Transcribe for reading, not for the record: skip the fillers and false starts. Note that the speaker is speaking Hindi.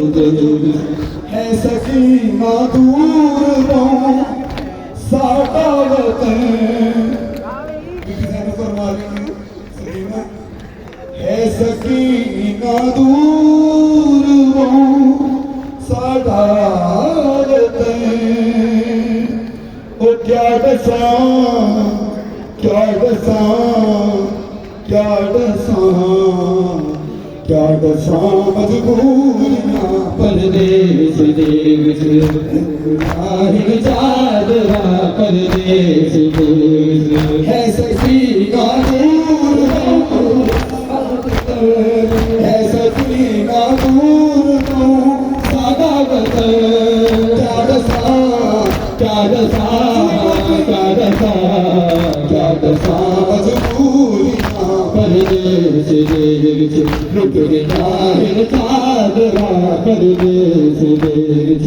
है सकीना दूर साडा वतन है सकीना दूर साडा वतन ओ क्या दसा क्या दसा क्या दसा क्या दसा मजबूरियां परदेस देश आहिर चादरा परदेस देश है सकीना दूर है सकीना दूर सादा वतन क्या दसा क्या दशा क्या दशा क्या दशा मजबूरियां परदेस देश रुक गया है चादरा परदेस देश